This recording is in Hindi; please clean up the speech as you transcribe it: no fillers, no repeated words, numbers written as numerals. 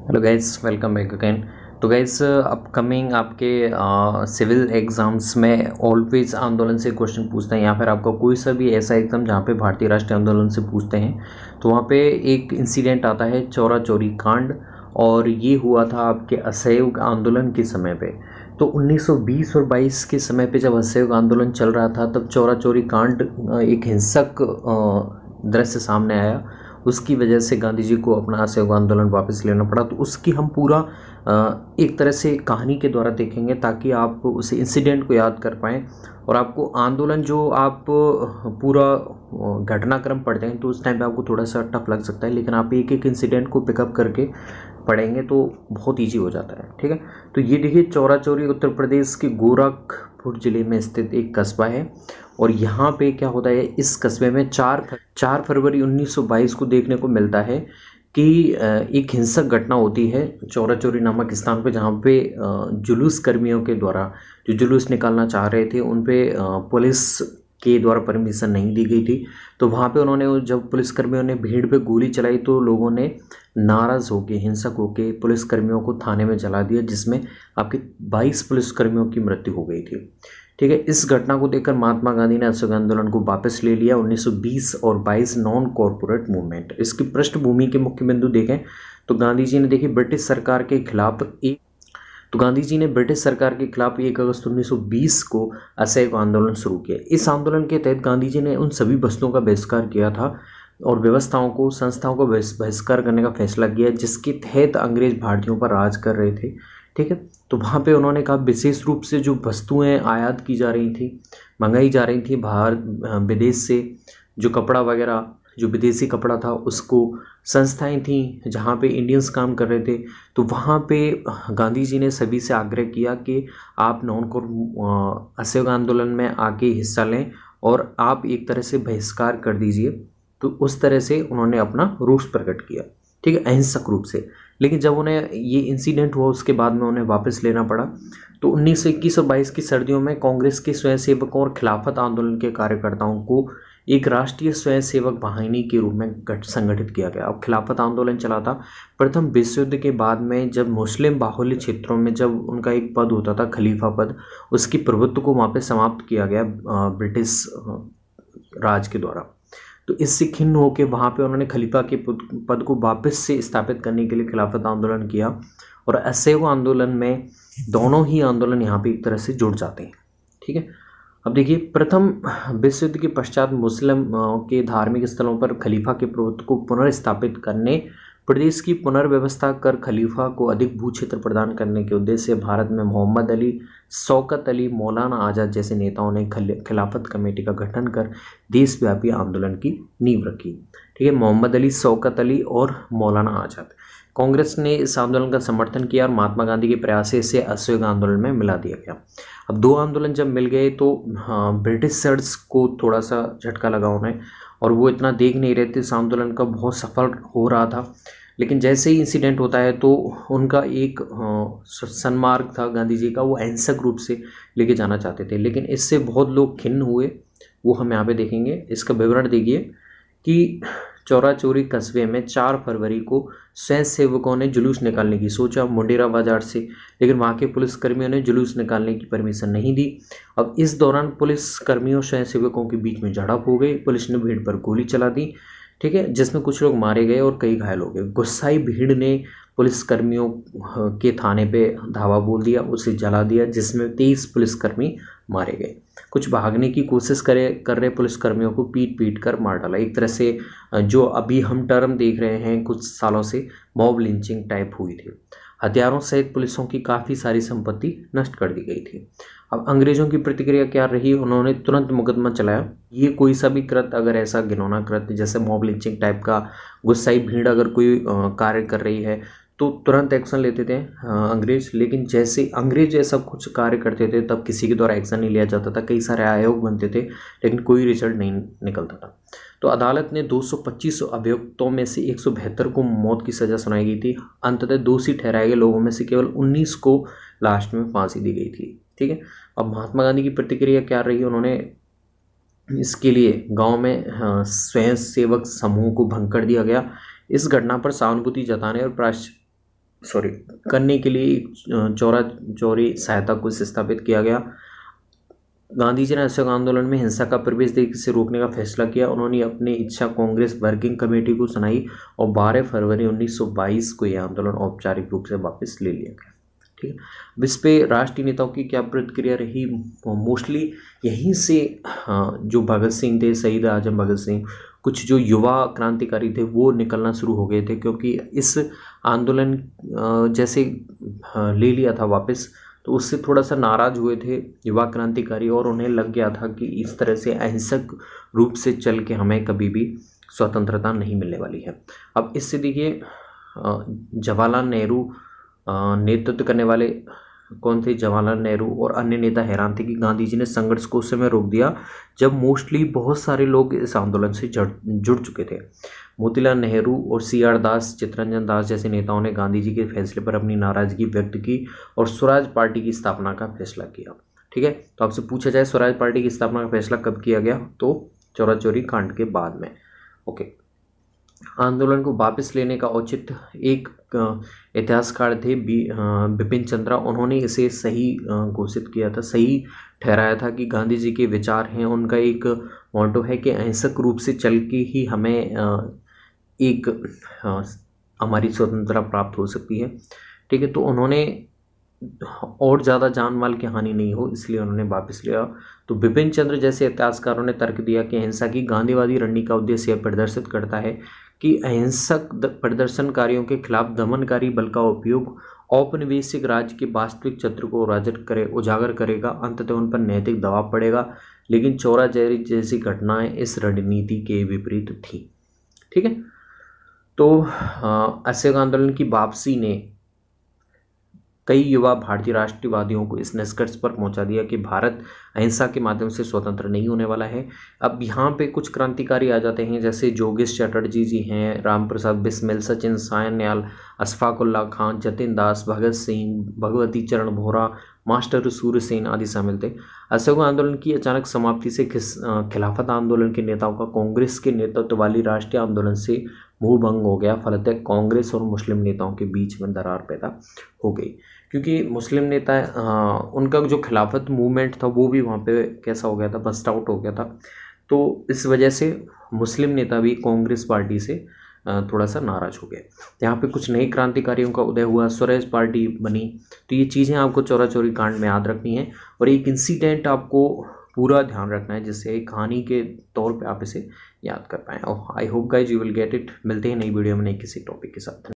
Hello guys, welcome back again. तो गाइस, अपकमिंग आपके सिविल एग्ज़ाम्स में ऑलवेज आंदोलन से क्वेश्चन पूछते हैं, या फिर आपका कोई सा भी ऐसा एग्ज़ाम जहाँ पे भारतीय राष्ट्रीय आंदोलन से पूछते हैं, तो वहाँ पे एक इंसिडेंट आता है चौरा चौरी कांड। और ये हुआ था आपके असहयोग आंदोलन के समय पे। तो 1920 और 22 के समय पे जब असहयोग आंदोलन चल रहा था, तब चौरा चौरी कांड एक हिंसक दृश्य सामने आया। उसकी वजह से गांधी जी को अपना असहयोग आंदोलन वापस लेना पड़ा। तो उसकी हम पूरा एक तरह से कहानी के द्वारा देखेंगे, ताकि आप उस इंसिडेंट को याद कर पाएँ और आपको आंदोलन जो आप पूरा घटनाक्रम पढ़ते हैं तो उस टाइम पे आपको थोड़ा सा टफ लग सकता है, लेकिन आप एक एक इंसिडेंट को पिकअप करके पढ़ेंगे तो बहुत ईजी हो जाता है। ठीक है, तो ये देखिए, चौरा चौरी उत्तर प्रदेश के गोरखपुर ज़िले में स्थित एक कस्बा है। और यहाँ पे क्या होता है, इस कस्बे में 4 फरवरी 1922 को देखने को मिलता है कि एक हिंसक घटना होती है चौरा चौरी नामक स्थान पे, जहाँ पे जुलूस कर्मियों के द्वारा जो जुलूस निकालना चाह रहे थे उन पे पुलिस के द्वारा परमिशन नहीं दी गई थी। तो वहाँ पे उन्होंने, जब पुलिसकर्मियों ने भीड़ पे गोली चलाई तो लोगों ने नाराज़ होकर, हिंसक होकर पुलिसकर्मियों को थाने में जला दिया, जिसमें आपके 22 पुलिसकर्मियों की मृत्यु हो गई थी। ठीक है, इस घटना को देखकर महात्मा गांधी ने असहयोग आंदोलन को वापस ले लिया। 1920 और 22 नॉन कॉरपोरेट मूवमेंट। इसकी पृष्ठभूमि के मुख्य बिंदु देखें तो गांधी जी ने देखिए ब्रिटिश सरकार के खिलाफ गांधी जी ने ब्रिटिश सरकार के खिलाफ 1 अगस्त 1920 को असहयोग आंदोलन शुरू किया। इस आंदोलन के तहत गांधी जी ने उन सभी वस्तुओं का बहिष्कार किया था और व्यवस्थाओं को, संस्थाओं को बहिष्कार करने का फैसला किया, जिसके तहत अंग्रेज भारतीयों पर राज कर रहे थे। ठीक है, तो वहाँ पे उन्होंने कहा विशेष रूप से जो वस्तुएं आयात की जा रही थी, मंगाई जा रही थी बाहर विदेश से, जो कपड़ा वगैरह, जो विदेशी कपड़ा था, उसको संस्थाएं थीं जहाँ पे इंडियंस काम कर रहे थे, तो वहाँ पे गांधी जी ने सभी से आग्रह किया कि आप असहयोग आंदोलन में आके हिस्सा लें और आप एक तरह से बहिष्कार कर दीजिए। तो उस तरह से उन्होंने अपना रोष प्रकट किया, ठीक है, अहिंसक रूप से। लेकिन जब उन्हें ये इंसिडेंट हुआ उसके बाद में उन्हें वापस लेना पड़ा। तो 1921 और 22 की सर्दियों में कांग्रेस के स्वयंसेवकों और खिलाफत आंदोलन के कार्यकर्ताओं को एक राष्ट्रीय स्वयंसेवक वाहिनी के रूप में संगठित किया गया। अब खिलाफत आंदोलन चला था प्रथम विश्व युद्ध के बाद में, जब मुस्लिम बाहुल्य क्षेत्रों में जब उनका एक पद होता था खलीफा पद, उसकी प्रभुत्व को वहाँ पे समाप्त किया गया ब्रिटिश राज के द्वारा। तो इससे खिन्न होकर वहाँ पे उन्होंने खलीफा के पद को वापस से स्थापित करने के लिए खिलाफत आंदोलन किया। और असहयोग आंदोलन में दोनों ही आंदोलन यहाँ पे एक तरह से जुड़ जाते हैं। ठीक है, अब देखिए, प्रथम विश्व युद्ध के पश्चात मुस्लिम के धार्मिक स्थलों पर खलीफा के प्रभुत्व को पुनर्स्थापित करने, प्रदेश की पुनर्व्यवस्था कर खलीफा को अधिक भू क्षेत्र प्रदान करने के उद्देश्य से भारत में मोहम्मद अली, शौकत अली, मौलाना आज़ाद जैसे नेताओं ने खिलाफत कमेटी का गठन कर देशव्यापी आंदोलन की नींव रखी। ठीक है, मोहम्मद अली, शौकत अली और मौलाना आज़ाद। कांग्रेस ने इस आंदोलन का समर्थन किया और महात्मा गांधी के प्रयास से इसे असहयोग आंदोलन में मिला दिया गया। अब दो आंदोलन जब मिल गए तो ब्रिटिशर्स को थोड़ा सा झटका लगा उन्हें, और वो इतना देख नहीं रहे थे इस आंदोलन का बहुत सफल हो रहा था। लेकिन जैसे ही इंसिडेंट होता है तो उनका एक सन्मार्ग था गांधी जी का, वो अहिंसक रूप से लेके जाना चाहते थे, लेकिन इससे बहुत लोग खिन्न हुए। वो हम यहाँ पे देखेंगे। इसका विवरण देखिए कि चौरा चौरी कस्बे में 4 फरवरी को स्वयंसेवकों ने जुलूस निकालने की सोचा मुंडेरा बाजार से, लेकिन वहाँ के पुलिसकर्मियों ने जुलूस निकालने की परमिशन नहीं दी। अब इस दौरान पुलिसकर्मियों स्वयंसेवकों के बीच में झड़प हो गई। पुलिस ने भीड़ पर गोली चला दी, ठीक है, जिसमें कुछ लोग मारे गए और कई घायल हो गए। गुस्साई भीड़ ने पुलिसकर्मियों के थाने पे धावा बोल दिया, उसे जला दिया, जिसमें 23 पुलिसकर्मी मारे गए। कुछ भागने की कोशिश कर रहे पुलिसकर्मियों को पीट पीट कर मार डाला। एक तरह से जो अभी हम टर्म देख रहे हैं कुछ सालों से, मॉब लिंचिंग टाइप हुई थी। हथियारों सहित पुलिसों की काफ़ी सारी संपत्ति नष्ट कर दी गई थी। अब अंग्रेजों की प्रतिक्रिया क्या रही, उन्होंने तुरंत मुकदमा चलाया। ये कोई सा भी कृत्य, अगर ऐसा घिनौना कृत्य जैसे मॉब लिंचिंग टाइप का, गुस्साई भीड़ अगर कोई कार्य कर रही है तो तुरंत एक्शन लेते थे अंग्रेज। लेकिन जैसे अंग्रेज ऐसा कुछ कार्य करते थे तब किसी के द्वारा एक्शन नहीं लिया जाता था। कई सारे आयोग बनते थे लेकिन कोई रिजल्ट नहीं निकलता था। तो अदालत ने 225 अभियुक्तों में से 172 को मौत की सज़ा सुनाई गई थी। अंततः दोषी ठहराए गए लोगों में से केवल 19 को लास्ट में फांसी दी गई थी। ठीक है, अब महात्मा गांधी की प्रतिक्रिया क्या रही, उन्होंने इसके लिए गांव में स्वयं सेवक समूह को भंग कर दिया गया। इस घटना पर सहानुभूति जताने और करने के लिए चौरा चौरी सहायता को स्थापित किया गया। गांधी जी ने असहयोग आंदोलन में हिंसा का प्रवेश से रोकने का फैसला किया। उन्होंने अपनी इच्छा कांग्रेस वर्किंग कमेटी को सुनाई और 12 फरवरी 1922 को यह आंदोलन औपचारिक रूप से वापस ले लिया गया। ठीक है, अब इस पे राष्ट्रीय नेताओं की क्या प्रतिक्रिया रही? मोस्टली यहीं से जो भगत सिंह थे, शहीद आजम भगत सिंह, कुछ जो युवा क्रांतिकारी थे वो निकलना शुरू हो गए थे, क्योंकि इस आंदोलन जैसे ले लिया था वापस, तो उससे थोड़ा सा नाराज़ हुए थे युवा क्रांतिकारी और उन्हें लग गया था कि इस तरह से अहिंसक रूप से चल के हमें कभी भी स्वतंत्रता नहीं मिलने वाली है। अब इससे देखिए जवाहरलाल नेहरू नेतृत्व करने वाले कौन थे? जवाहरलाल नेहरू और अन्य नेता हैरान थे कि गांधी जी ने संघर्ष को उस समय रोक दिया जब मोस्टली बहुत सारे लोग इस आंदोलन से जुड़ चुके थे। मोतीलाल नेहरू और CR दास, चित्तरंजन दास जैसे नेताओं ने गांधी जी के फैसले पर अपनी नाराजगी व्यक्त की और स्वराज पार्टी की स्थापना का फैसला किया। ठीक है, तो आपसे पूछा जाए स्वराज पार्टी की स्थापना का फैसला कब किया गया? तो चौरा चौरी कांड के बाद में। ओके, आंदोलन को वापस लेने का औचित्य एक इतिहासकार थे बिपिन चंद्रा, उन्होंने इसे सही घोषित किया था, सही ठहराया था कि गांधी जी के विचार हैं, उनका एक मोटो है कि अहिंसक रूप से चल के ही हमें एक हमारी स्वतंत्रता प्राप्त हो सकती है। ठीक है, तो उन्होंने और ज़्यादा जान माल की हानि नहीं हो इसलिए उन्होंने वापस लिया। तो बिपिन चंद्र जैसे इतिहासकारों ने तर्क दिया कि अहिंसा की गांधीवादी रणनीति का उद्देश्य यह प्रदर्शित करता है कि अहिंसक प्रदर्शनकारियों के खिलाफ दमनकारी बल का उपयोग औपनिवेशिक राज्य के वास्तविक चित्र को उजागर करेगा, अंततः उन पर नैतिक दबाव पड़ेगा। लेकिन चौरा चौरी जैसी घटनाएं इस रणनीति के विपरीत थी। ठीक है, तो असहयोग आंदोलन की वापसी ने कई युवा भारतीय राष्ट्रवादियों को इस निष्कर्ष पर पहुंचा दिया कि भारत अहिंसा के माध्यम से स्वतंत्र नहीं होने वाला है। अब यहाँ पे कुछ क्रांतिकारी आ जाते हैं, जैसे जोगेश चटर्जी जी हैं, राम प्रसाद बिस्मिल, सचिन सायन्याल, अशफाक उल्लाह खान, जतिन दास, भगत सिंह, भगवती चरण वोहरा, मास्टर सूर्यसेन आदि शामिल थे। असहयोग आंदोलन की अचानक समाप्ति से खिलाफत आंदोलन के नेताओं का कांग्रेस के नेतृत्व वाली राष्ट्रीय आंदोलन से मुंह भंग हो गया। फलतः कांग्रेस और मुस्लिम नेताओं के बीच में दरार पैदा हो गई, क्योंकि मुस्लिम नेता उनका जो खिलाफत मूवमेंट था वो भी वहाँ पे कैसा हो गया था, बस्ट आउट हो गया था। तो इस वजह से मुस्लिम नेता भी कांग्रेस पार्टी से थोड़ा सा नाराज़ हो गए। यहाँ पे कुछ नए क्रांतिकारियों का उदय हुआ, स्वराज पार्टी बनी। तो ये चीज़ें आपको चौरा चौरी कांड में याद रखनी है और एक इंसिडेंट आपको पूरा ध्यान रखना है जिससे एक कहानी के तौर पे आप इसे याद कर पाएँ। और I hope guys you will get it. मिलते हैं नई वीडियो में नई किसी टॉपिक के साथ।